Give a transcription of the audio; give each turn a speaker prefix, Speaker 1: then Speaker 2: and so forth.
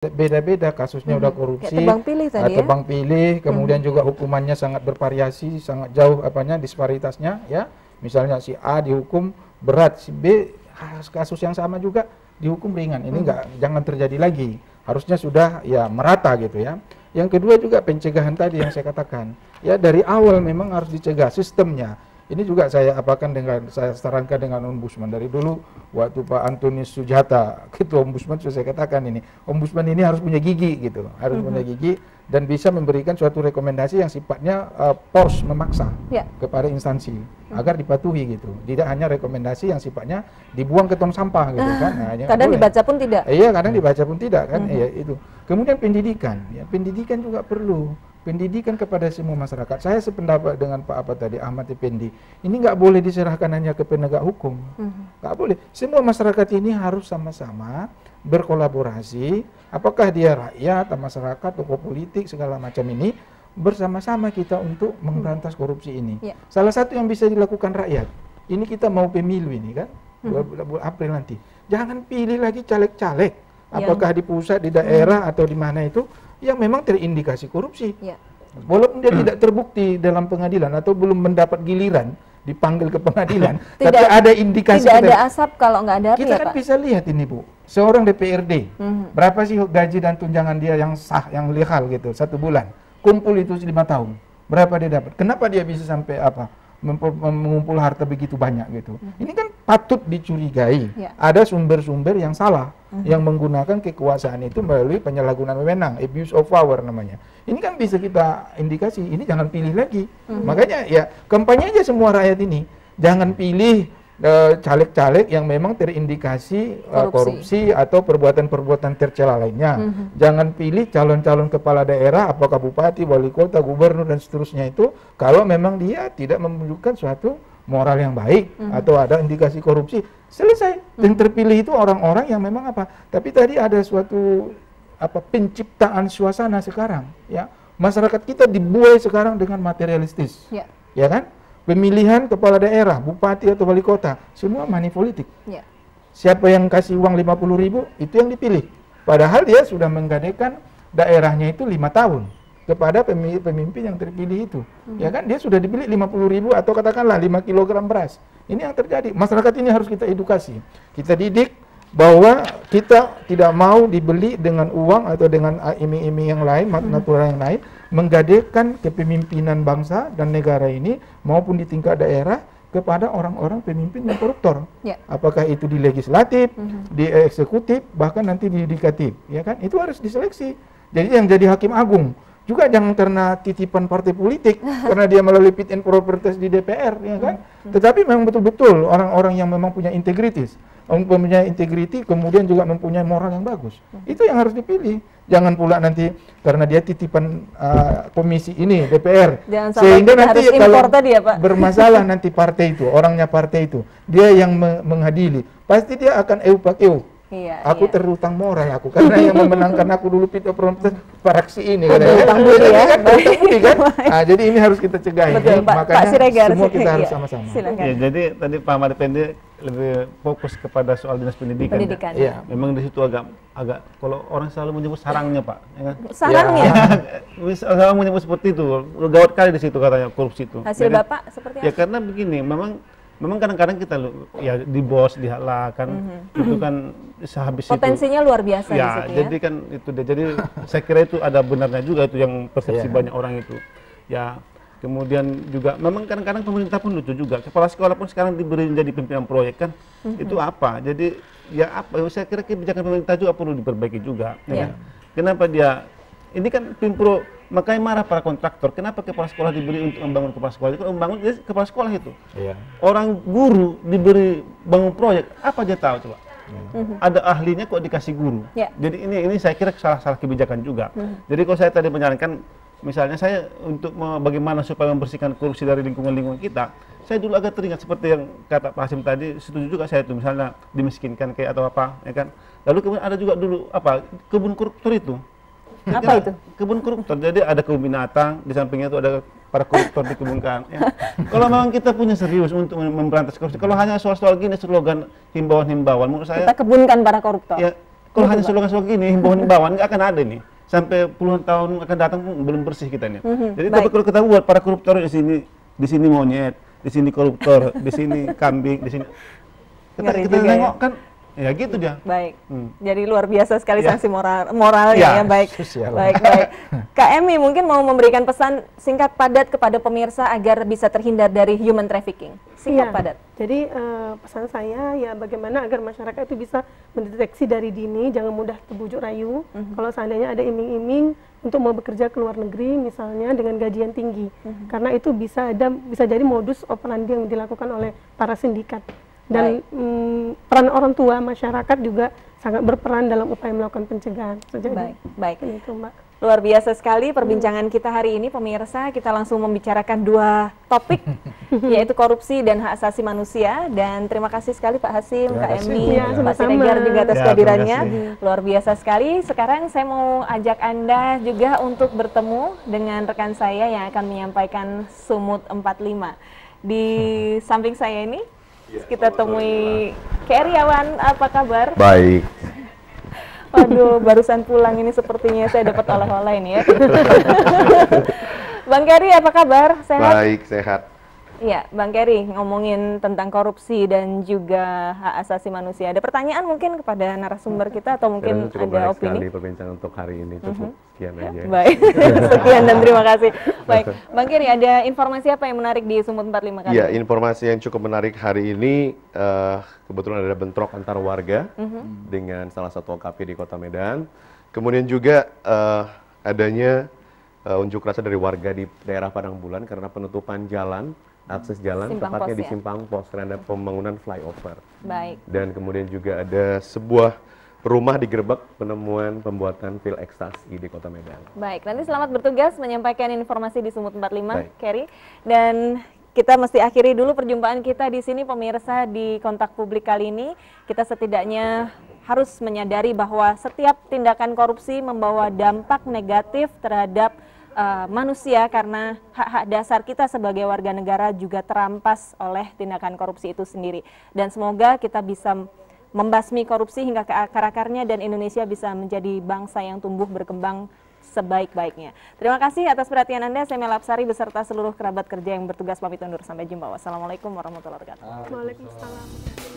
Speaker 1: beda-beda kasusnya, udah korupsi,
Speaker 2: tebang pilih tadi ya?
Speaker 1: tebang pilih, kemudian juga hukumannya sangat bervariasi, sangat jauh disparitasnya ya. Misalnya si A dihukum berat, si B kasus yang sama juga dihukum ringan. Ini jangan terjadi lagi. Harusnya sudah ya merata gitu ya. Yang kedua juga pencegahan tadi yang saya katakan. Ya dari awal memang harus dicegah sistemnya. Ini juga saya saya sarankan dengan ombudsman dari dulu waktu Pak Antonius Sujata ketua ombudsman sudah saya katakan ini ombudsman ini harus punya gigi gitu, harus punya gigi dan bisa memberikan suatu rekomendasi yang sifatnya force memaksa kepada instansi agar dipatuhi gitu, tidak hanya rekomendasi yang sifatnya dibuang ke tong sampah gitu kan. Nah,
Speaker 2: kadang dibaca pun tidak.
Speaker 1: Iya, kadang dibaca pun tidak kan. Iya itu. Kemudian pendidikan, ya pendidikan juga perlu. Pendidikan kepada semua masyarakat. Saya sependapat dengan Pak Ahmad Effendi. Ini nggak boleh diserahkan hanya ke penegak hukum. Nggak boleh. Semua masyarakat ini harus sama-sama berkolaborasi. Apakah dia rakyat, masyarakat, tokoh politik, segala macam ini bersama-sama kita untuk memberantas korupsi ini. Salah satu yang bisa dilakukan rakyat. Ini kita mau pemilu ini kan, bulan April nanti. Jangan pilih lagi caleg-caleg. Apakah di pusat, di daerah atau di mana itu yang memang terindikasi korupsi. Walaupun dia tidak terbukti dalam pengadilan atau belum mendapat giliran dipanggil ke pengadilan, tapi ada indikasi.
Speaker 2: Tidak ada asap kalau nggak ada api.
Speaker 1: Kita kan bisa lihat ini Bu, seorang DPRD, berapa sih gaji dan tunjangan dia yang sah, yang legal gitu, 1 bulan. Kumpul itu 5 tahun, berapa dia dapat? Kenapa dia bisa sampai mengumpul harta begitu banyak gitu? Ini kan patut dicurigai. Ada sumber-sumber yang salah, yang menggunakan kekuasaan itu melalui penyalahgunaan wewenang, abuse of power namanya. Ini kan bisa kita indikasi, ini jangan pilih lagi. Makanya ya kampanye aja semua rakyat ini, jangan pilih caleg-caleg yang memang terindikasi korupsi atau perbuatan-perbuatan tercela lainnya. Jangan pilih calon-calon kepala daerah, apakah bupati, wali kota, gubernur dan seterusnya itu kalau memang dia tidak menunjukkan suatu moral yang baik atau ada indikasi korupsi. Selesai. Yang terpilih itu orang-orang yang memang tapi tadi ada suatu penciptaan suasana sekarang ya. Masyarakat kita dibuai sekarang dengan materialistis. Ya kan? Pemilihan kepala daerah, bupati atau wali kota, semua money politik. Siapa yang kasih uang 50.000 itu yang dipilih. Padahal dia sudah menggadaikan daerahnya itu 5 tahun kepada pemimpin yang terpilih itu. Ya kan, dia sudah dipilih 50.000 atau katakanlah 5 kilogram beras. Ini yang terjadi. Masyarakat ini harus kita edukasi. Kita didik bahwa kita tidak mau dibeli dengan uang atau dengan iming-iming yang lain, natural yang lain, menggadaikan kepemimpinan bangsa dan negara ini maupun di tingkat daerah kepada orang-orang pemimpin yang koruptor. Apakah itu di legislatif, di eksekutif, bahkan nanti di yudikatif, ya kan? Itu harus diseleksi. Jadi yang jadi hakim agung juga jangan karena titipan partai politik, karena dia melalui fit and proper test di DPR, ya kan? Tetapi memang betul-betul orang-orang yang memang punya integritas, mempunyai integriti, kemudian juga mempunyai moral yang bagus. Itu yang harus dipilih. Jangan pula nanti karena dia titipan komisi ini DPR, sehingga nanti kalau bermasalah nanti partai itu, orangnya partai itu, dia yang mengadili, pasti dia akan eupak-euk. Aku terutang moral aku karena yang memenangkan aku dulu fit and proper fraksi ini kan. Jadi ini harus kita cegah. Makanya semua kita harus sama-sama.
Speaker 3: Ya, jadi tadi Pak Ahmad Effendi lebih fokus kepada soal dinas pendidikan. Ya. Memang di situ agak kalau orang selalu menyebut sarangnya Pak. Ya kan?
Speaker 2: Sarangnya?
Speaker 3: Selalu menyebut seperti itu. Gawat kali di situ katanya korupsi itu.
Speaker 2: Hasil Bapak seperti apa?
Speaker 3: Ya karena begini, memang kadang-kadang kita ya di bos dihalakan itu kan sehabis
Speaker 2: potensinya luar biasa
Speaker 3: ya,
Speaker 2: di situ ya.
Speaker 3: Jadi kan itu deh. Jadi saya kira itu ada benarnya juga itu yang persepsi banyak orang itu. Ya, kemudian juga memang kadang-kadang pemerintah pun lucu juga. Kepala sekolah pun sekarang diberi menjadi pimpinan proyek kan. Itu apa? Jadi ya saya kira kebijakan pemerintah juga perlu diperbaiki juga, ya kan? Kenapa dia ini kan Pimpro, makanya marah para kontraktor. Kenapa kepala sekolah diberi untuk membangun kepala sekolah itu? Membangun kepala sekolah itu. Orang guru diberi bangun proyek, apa dia tahu coba? Ada ahlinya kok dikasih guru. Jadi ini saya kira salah kebijakan juga. Jadi kalau saya tadi menyarankan, misalnya saya untuk bagaimana supaya membersihkan korupsi dari lingkungan kita, saya dulu agak teringat seperti yang kata Pak Hasim tadi, setuju juga saya itu, misalnya dimiskinkan kayak atau apa, ya kan? Lalu kemudian ada juga dulu kebun koruptor itu.
Speaker 2: Apa itu?
Speaker 3: Kebun koruptor. Jadi ada kebun binatang, di sampingnya itu ada para koruptor dikebunkan. Ya. Kalau memang kita punya serius untuk memberantas korupsi, kalau hanya soal-soal gini slogan himbauan-himbauan, menurut saya
Speaker 2: kita kebunkan para koruptor.
Speaker 3: Ya, Kalau hanya slogan-slogan ini, himbauan-himbauan nggak akan ada nih. Sampai puluhan tahun akan datang pun belum bersih kita nih. Jadi tapi kalau kita buat para koruptor di sini monyet, di sini koruptor, di sini kambing, di sini kita tengok kan, ya gitu dia.
Speaker 2: Baik. Jadi luar biasa sekali sanksi moralnya ya. Baik. Baik. Kak Emi mungkin mau memberikan pesan singkat padat kepada pemirsa agar bisa terhindar dari human trafficking. Singkat padat.
Speaker 4: Jadi pesan saya ya bagaimana agar masyarakat itu bisa mendeteksi dari dini, jangan mudah terbujuk rayu. Kalau seandainya ada iming-iming untuk mau bekerja ke luar negeri misalnya dengan gaji yang tinggi. Karena itu bisa jadi modus operandi yang dilakukan oleh para sindikat. Dan peran orang tua masyarakat juga sangat berperan dalam upaya melakukan pencegahan.
Speaker 2: Baik.
Speaker 4: Itu, Mbak.
Speaker 2: Luar biasa sekali perbincangan kita hari ini pemirsa. Kita langsung membicarakan dua topik yaitu korupsi dan hak asasi manusia. Dan terima kasih sekali Pak Hasim, Kak Emi, Pak Siregar juga atas kehadirannya. Luar biasa sekali. Sekarang saya mau ajak Anda juga untuk bertemu dengan rekan saya yang akan menyampaikan Sumut 45. Di samping saya ini kita temui Keriawan, apa kabar?
Speaker 5: Baik.
Speaker 2: Waduh, barusan pulang ini sepertinya saya dapat oleh-oleh ini ya. Bang Keri, apa kabar? Sehat?
Speaker 5: Baik, sehat.
Speaker 2: Iya, Bang Keri, ngomongin tentang korupsi dan juga hak asasi manusia. Ada pertanyaan mungkin kepada narasumber kita atau mungkin ada opini?
Speaker 5: Sekali perbincangan untuk hari ini, cukup sekian aja.
Speaker 2: Baik, sekian dan terima kasih. Baik, Bang Keri, ada informasi apa yang menarik di Sumut 45 kali?
Speaker 5: Iya, informasi yang cukup menarik hari ini, kebetulan ada bentrok antar warga dengan salah satu OKP di Kota Medan. Kemudian juga adanya unjuk rasa dari warga di daerah Padang Bulan karena penutupan jalan, akses jalan, tepatnya di Simpang Pos karena ada pembangunan flyover.
Speaker 2: Baik.
Speaker 5: Dan kemudian juga ada sebuah rumah digerebek penemuan pembuatan pil ekstasi di Kota Medan.
Speaker 2: Baik, nanti selamat bertugas menyampaikan informasi di Sumut 45, Keri. Dan kita mesti akhiri dulu perjumpaan kita di sini pemirsa di Kontak Publik kali ini. Kita setidaknya harus menyadari bahwa setiap tindakan korupsi membawa dampak negatif terhadap manusia karena hak-hak dasar kita sebagai warga negara juga terampas oleh tindakan korupsi itu sendiri. Dan semoga kita bisa membasmi korupsi hingga ke akar-akarnya dan Indonesia bisa menjadi bangsa yang tumbuh berkembang sebaik-baiknya. Terima kasih atas perhatian Anda. Saya Mela Apsari beserta seluruh kerabat kerja yang bertugas pamit undur. Sampai jumpa. Wassalamualaikum warahmatullahi wabarakatuh.
Speaker 4: Waalaikumsalam.